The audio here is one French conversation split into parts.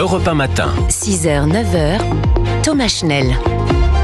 Europe 1 matin. 6h, 9h, Thomas Schnell.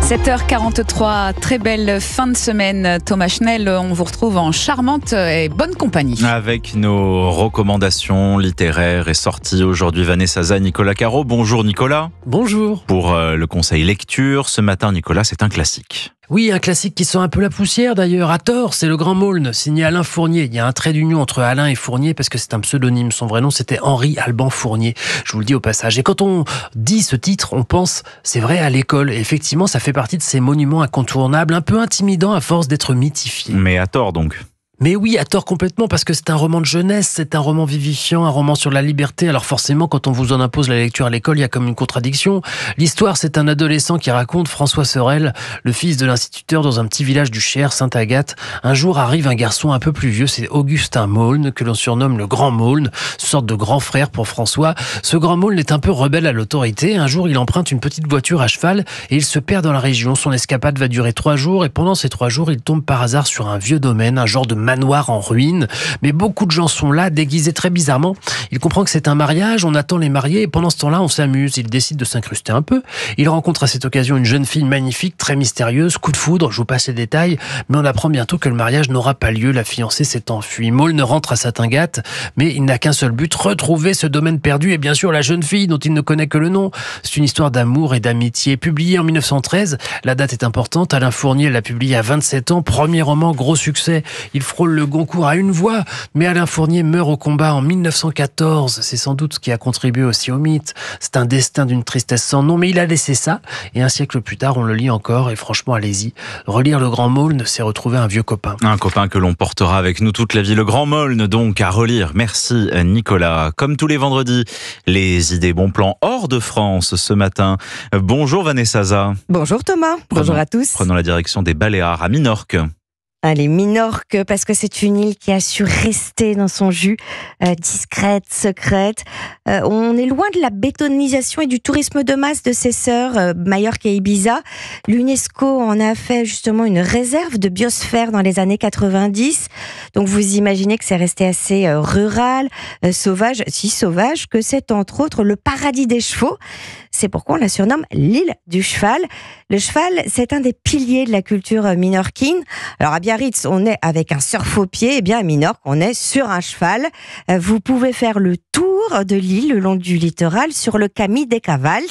7h43, très belle fin de semaine. Thomas Schnell, on vous retrouve en charmante et bonne compagnie. Avec nos recommandations littéraires et sorties aujourd'hui, Vanessa Zah, Nicolas Caro. Bonjour Nicolas. Bonjour. Pour le conseil lecture, ce matin Nicolas, c'est un classique. Oui, un classique qui sent un peu la poussière d'ailleurs, à tort, c'est Le Grand Maulne, signé Alain Fournier. Il y a un trait d'union entre Alain et Fournier parce que c'est un pseudonyme. Son vrai nom, c'était Henri Alban Fournier. Je vous le dis au passage. Et quand on dit ce titre, on pense, c'est vrai, à l'école. Et effectivement, ça fait partie de ces monuments incontournables, un peu intimidants à force d'être mythifiés. Mais à tort donc. Mais oui, à tort complètement, parce que c'est un roman de jeunesse, c'est un roman vivifiant, un roman sur la liberté. Alors forcément, quand on vous en impose la lecture à l'école, il y a comme une contradiction. L'histoire, c'est un adolescent qui raconte François Sorel, le fils de l'instituteur dans un petit village du Cher, Sainte-Agathe. Un jour arrive un garçon un peu plus vieux, c'est Augustin Maulne, que l'on surnomme le Grand Maulne, sorte de grand frère pour François. Ce Grand Maulne est un peu rebelle à l'autorité. Un jour, il emprunte une petite voiture à cheval et il se perd dans la région. Son escapade va durer 3 jours et pendant ces 3 jours, il tombe par hasard sur un vieux domaine, un genre de manoir en ruine, mais beaucoup de gens sont là, déguisés très bizarrement. Il comprend que c'est un mariage, on attend les mariés, et pendant ce temps-là, on s'amuse. Il décide de s'incruster un peu. Il rencontre à cette occasion une jeune fille magnifique, très mystérieuse, coup de foudre, je vous passe les détails, mais on apprend bientôt que le mariage n'aura pas lieu, la fiancée s'est enfuie. Maulne rentre à Sainte-Agathe, mais il n'a qu'un seul but, retrouver ce domaine perdu, et bien sûr la jeune fille dont il ne connaît que le nom. C'est une histoire d'amour et d'amitié. Publiée en 1913, la date est importante, Alain Fournier l'a publiée à 27 ans, premier roman, gros succès. Il frôle le Goncourt à une voix, mais Alain Fournier meurt au combat en 1914. C'est sans doute ce qui a contribué aussi au mythe. C'est un destin d'une tristesse sans nom, mais il a laissé ça, et un siècle plus tard, on le lit encore, et franchement, allez-y. Relire Le Grand Maulne, c'est retrouver un vieux copain. Un copain que l'on portera avec nous toute la vie. Le Grand Maulne, donc, à relire. Merci Nicolas. Comme tous les vendredis, les idées bons plans hors de France ce matin. Bonjour Vanessa Zah. Bonjour Thomas, bonjour à tous. Prenons la direction des Baléares à Minorque. Allez, Minorque, parce que c'est une île qui a su rester dans son jus, discrète, secrète. On est loin de la bétonisation et du tourisme de masse de ses sœurs, Majorque et Ibiza. L'UNESCO en a fait justement une réserve de biosphère dans les années 90. Donc vous imaginez que c'est resté assez rural, sauvage, si sauvage que c'est entre autres le paradis des chevaux. C'est pourquoi on la surnomme l'île du cheval. Le cheval, c'est un des piliers de la culture minorquine. Alors à Biarritz, on est avec un surf au pied. Et bien à Minorque, on est sur un cheval. Vous pouvez faire le tour de l'île le long du littoral sur le Camí de Cavals.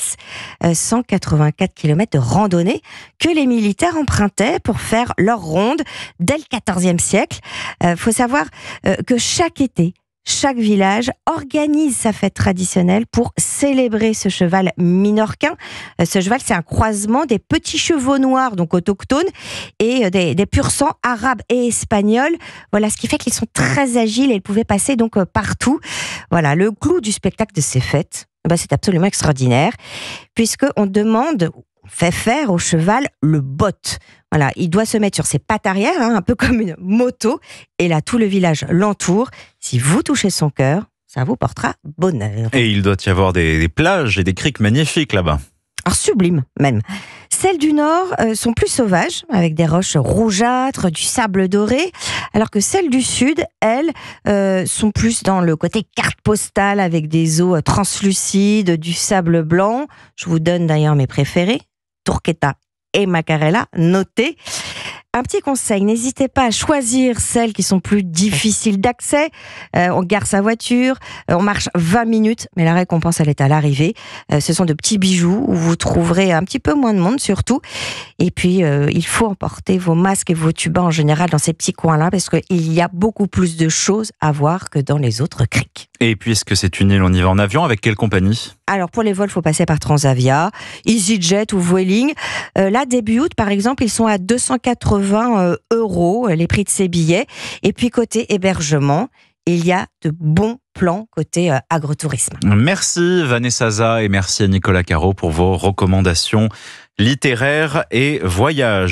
184 km de randonnée que les militaires empruntaient pour faire leur ronde dès le XIVe siècle. Faut savoir que chaque été, chaque village organise sa fête traditionnelle pour célébrer ce cheval minorquin. Ce cheval, c'est un croisement des petits chevaux noirs, donc autochtones, et des pur sang arabes et espagnols. Voilà, ce qui fait qu'ils sont très agiles et ils pouvaient passer donc partout. Voilà, le clou du spectacle de ces fêtes, c'est absolument extraordinaire, puisqu'on fait faire au cheval le botte. Voilà, il doit se mettre sur ses pattes arrière, un peu comme une moto. Et là, tout le village l'entoure. Si vous touchez son cœur, ça vous portera bonheur. Et il doit y avoir des plages et des criques magnifiques là-bas. Alors, sublime même. Celles du nord sont plus sauvages, avec des roches rougeâtres, du sable doré, alors que celles du sud, elles, sont plus dans le côté carte postale, avec des eaux translucides, du sable blanc. Je vous donne d'ailleurs mes préférés, Turqueta et Macarella, notez. Un petit conseil, n'hésitez pas à choisir celles qui sont plus difficiles d'accès. On gare sa voiture, on marche 20 minutes, mais la récompense, elle est à l'arrivée. Ce sont de petits bijoux où vous trouverez un petit peu moins de monde surtout. Et puis, il faut emporter vos masques et vos tubas en général dans ces petits coins-là parce qu'il y a beaucoup plus de choses à voir que dans les autres criques. Et puisque c'est une île, on y va en avion. Avec quelle compagnie ? Alors, pour les vols, il faut passer par Transavia, EasyJet ou Vueling. Là, début août, par exemple, ils sont à 280 € les prix de ces billets. Et puis, côté hébergement, il y a de bons plans côté agrotourisme. Merci Vanessa Zah et merci à Nicolas Caro pour vos recommandations littéraires et voyages.